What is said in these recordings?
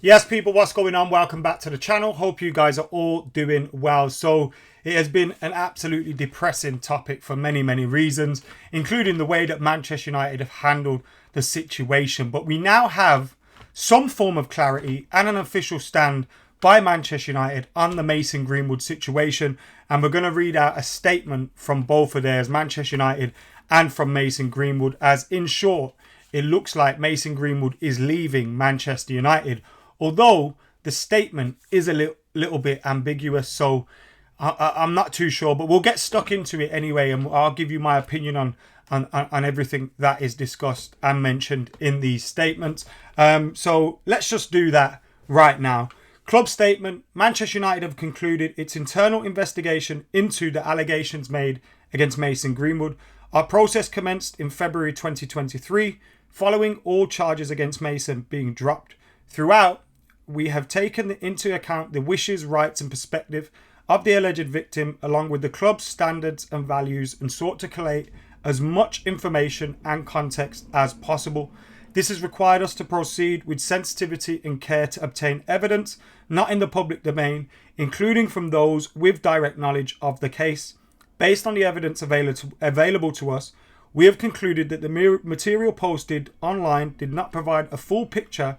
Yes, people, what's going on? Welcome back to the channel. Hope you guys are all doing well. So it has been an absolutely depressing topic for many, many reasons, including the way that Manchester United have handled the situation. But we now have some form of clarity and an official stand by Manchester United on the Mason Greenwood situation. And we're going to read out a statement from both of theirs, Manchester United and from Mason Greenwood, as in short, it looks like Mason Greenwood is leaving Manchester United. Although the statement is a little bit ambiguous, so I'm not too sure, but we'll get stuck into it anyway, and I'll give you my opinion on everything that is discussed and mentioned in these statements. So let's just do that right now. Club statement: Manchester United have concluded its internal investigation into the allegations made against Mason Greenwood. Our process commenced in February 2023, following all charges against Mason being dropped. Throughout, we have taken into account the wishes, rights and perspective of the alleged victim, along with the club's standards and values, and sought to collate as much information and context as possible. This has required us to proceed with sensitivity and care to obtain evidence not in the public domain, including from those with direct knowledge of the case. Based on the evidence available to us, we have concluded that the material posted online did not provide a full picture,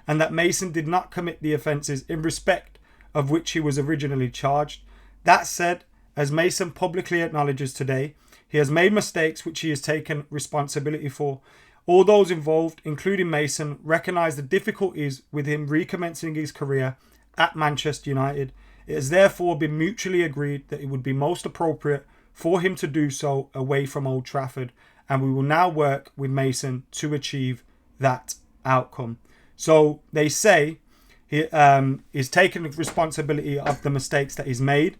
and that Mason did not commit the offences in respect of which he was originally charged. That said, as Mason publicly acknowledges today, he has made mistakes which he has taken responsibility for. All those involved, including Mason, recognise the difficulties with him recommencing his career at Manchester United. It has therefore been mutually agreed that it would be most appropriate for him to do so away from Old Trafford, and we will now work with Mason to achieve that outcome. So they say he is taking responsibility of the mistakes that he's made,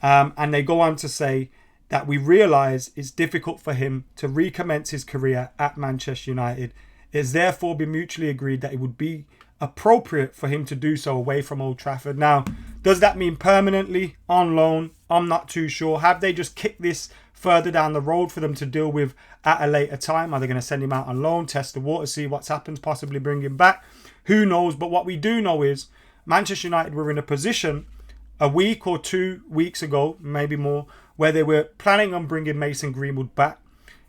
and they go on to say that we realise it's difficult for him to recommence his career at Manchester United. It has therefore been mutually agreed that it would be appropriate for him to do so away from Old Trafford. Now, does that mean permanently on loan? I'm not too sure. Have they just kicked this further down the road for them to deal with at a later time? Are they going to send him out on loan, test the water, see what's happened, possibly bring him back? Who knows? But what we do know is Manchester United were in a position a week or 2 weeks ago, maybe more, where they were planning on bringing Mason Greenwood back.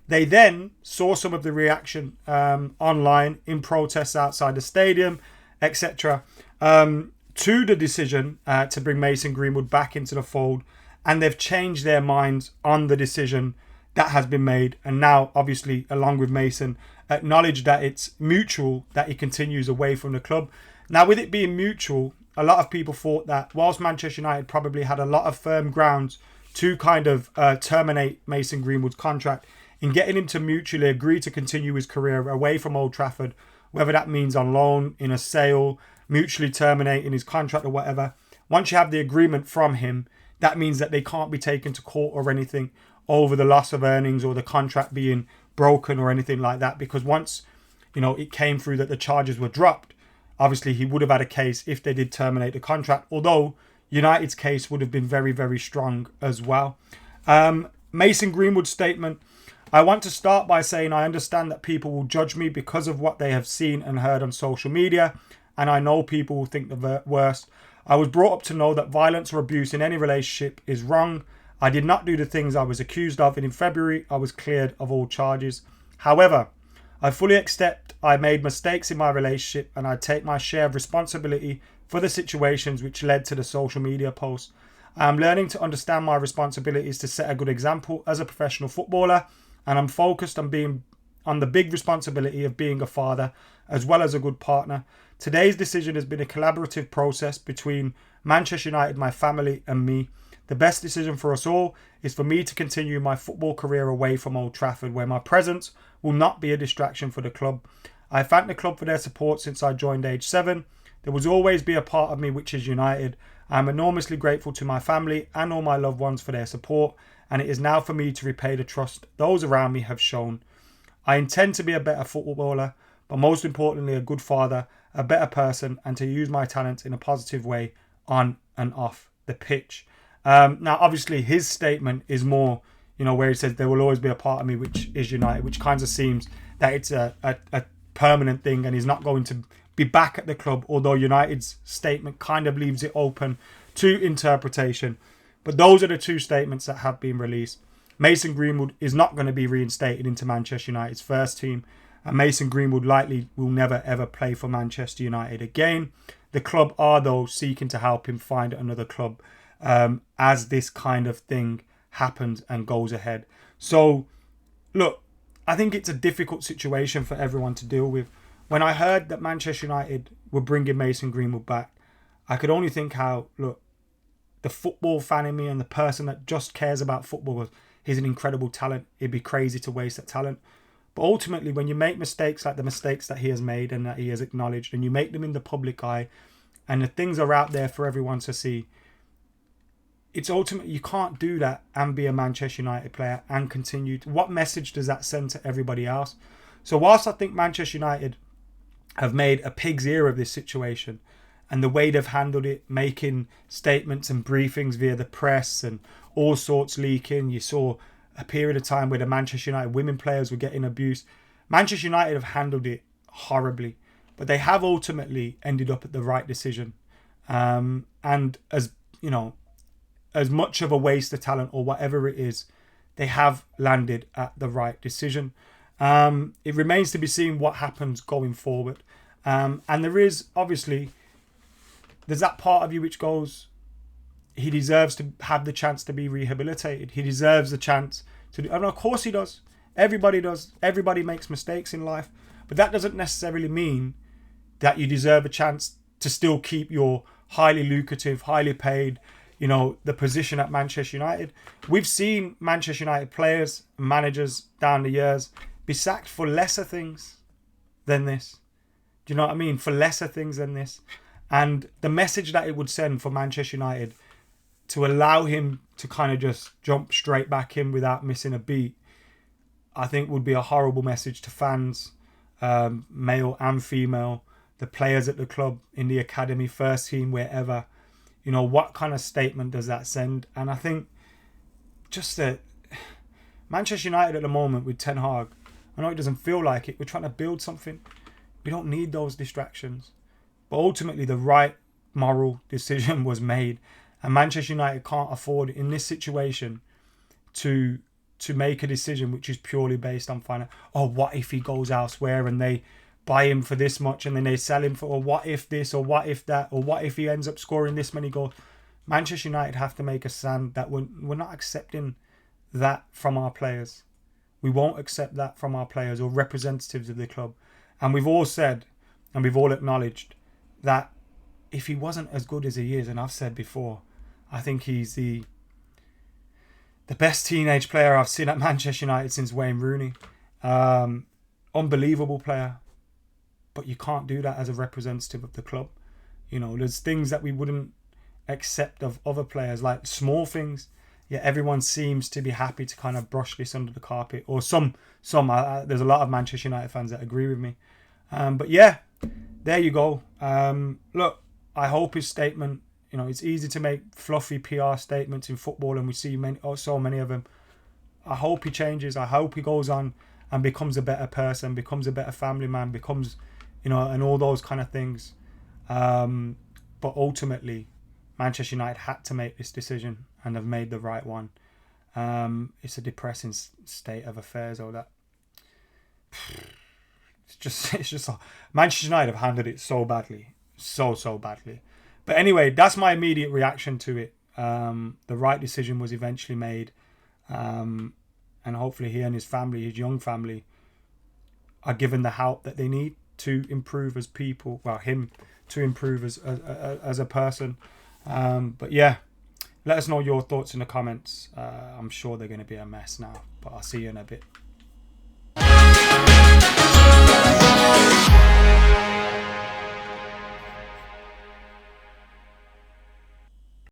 They then saw some of the reaction online in protests outside the stadium, etc., to the decision to bring Mason Greenwood back into the fold, and they've changed their minds on the decision that has been made, and now obviously along with Mason acknowledge that it's mutual that he continues away from the club. Now, with it being mutual, a lot of people thought that whilst Manchester United probably had a lot of firm grounds to kind of terminate Mason Greenwood's contract, in getting him to mutually agree to continue his career away from Old Trafford, whether that means on loan, in a sale, mutually terminating his contract or whatever, once you have the agreement from him, that means that they can't be taken to court or anything over the loss of earnings or the contract being broken or anything like that, because once it came through that the charges were dropped, obviously he would have had a case if they did terminate the contract, although United's case would have been very, very strong as well. Mason Greenwood's statement: I want to start by saying I understand that people will judge me because of what they have seen and heard on social media, and I know people will think the worst. I was brought up to know that violence or abuse in any relationship is wrong. I did not do the things I was accused of, and in February I was cleared of all charges. However, I fully accept I made mistakes in my relationship, and I take my share of responsibility for the situations which led to the social media posts. I am learning to understand my responsibilities to set a good example as a professional footballer, and I'm focused on the big responsibility of being a father as well as a good partner. Today's decision has been a collaborative process between Manchester United, my family and me. The best decision for us all is for me to continue my football career away from Old Trafford, where my presence will not be a distraction for the club. I thank the club for their support since I joined age 7. There will always be a part of me which is United. I am enormously grateful to my family and all my loved ones for their support, and it is now for me to repay the trust those around me have shown. I intend to be a better footballer, but most importantly a good father, a better person, and to use my talents in a positive way on and off the pitch. Now, obviously, his statement is more, where he says there will always be a part of me which is United, which kind of seems that it's a permanent thing, and he's not going to be back at the club, although United's statement kind of leaves it open to interpretation. But those are the two statements that have been released. Mason Greenwood is not going to be reinstated into Manchester United's first team, and Mason Greenwood likely will never ever play for Manchester United again. The club are, though, seeking to help him find another club as this kind of thing happens and goes ahead. So, look, I think it's a difficult situation for everyone to deal with. When I heard that Manchester United were bringing Mason Greenwood back, I could only think how, look, the football fan in me and the person that just cares about football, he's an incredible talent. It'd be crazy to waste that talent. But ultimately, when you make mistakes like the mistakes that he has made and that he has acknowledged, and you make them in the public eye, and the things are out there for everyone to see, it's ultimately, you can't do that and be a Manchester United player and continue. What message does that send to everybody else? So whilst I think Manchester United have made a pig's ear of this situation, and the way they've handled it, making statements and briefings via the press and all sorts leaking. You saw a period of time where the Manchester United women players were getting abused. Manchester United have handled it horribly, but they have ultimately ended up at the right decision. And as you know, as much of a waste of talent or whatever it is, they have landed at the right decision. It remains to be seen what happens going forward. And there is, obviously, there's that part of you which goes, he deserves to have the chance to be rehabilitated. He deserves the chance to do, and of course he does. Everybody does. Everybody makes mistakes in life. But that doesn't necessarily mean that you deserve a chance to still keep your highly lucrative, highly paid, the position at Manchester United. We've seen Manchester United players and managers down the years be sacked for lesser things than this. Do you know what I mean? For lesser things than this. And the message that it would send for Manchester United to allow him to kind of just jump straight back in without missing a beat, I think would be a horrible message to fans, male and female, the players at the club, in the academy, first team, wherever. What kind of statement does that send? And I think just that Manchester United at the moment with Ten Hag, I know it doesn't feel like it, we're trying to build something. We don't need those distractions. But ultimately, the right moral decision was made. And Manchester United can't afford, in this situation, to make a decision which is purely based on finance. Oh, what if he goes elsewhere and they buy him for this much and then they sell him for, or what if this, or what if that, or what if he ends up scoring this many goals? Manchester United have to make a stand that we're not accepting that from our players. We won't accept that from our players or representatives of the club. And we've all said, and we've all acknowledged, that if he wasn't as good as he is, and I've said before, I think he's the best teenage player I've seen at Manchester United since Wayne Rooney. Unbelievable player. But you can't do that as a representative of the club. There's things that we wouldn't accept of other players, like small things. Yet everyone seems to be happy to kind of brush this under the carpet. Or some. There's a lot of Manchester United fans that agree with me. But yeah, there you go. Look, I hope his statement, it's easy to make fluffy PR statements in football, and we see so many of them. I hope he changes. I hope he goes on and becomes a better person, becomes a better family man, becomes, and all those kind of things. But ultimately, Manchester United had to make this decision and have made the right one. It's a depressing state of affairs, all that. It's just Manchester United have handled it so badly. So badly. But anyway, that's my immediate reaction to it. The right decision was eventually made. And hopefully he and his family, his young family, are given the help that they need to improve as people. Well, him to improve as a person. But yeah, let us know your thoughts in the comments. I'm sure they're going to be a mess now. But I'll see you in a bit.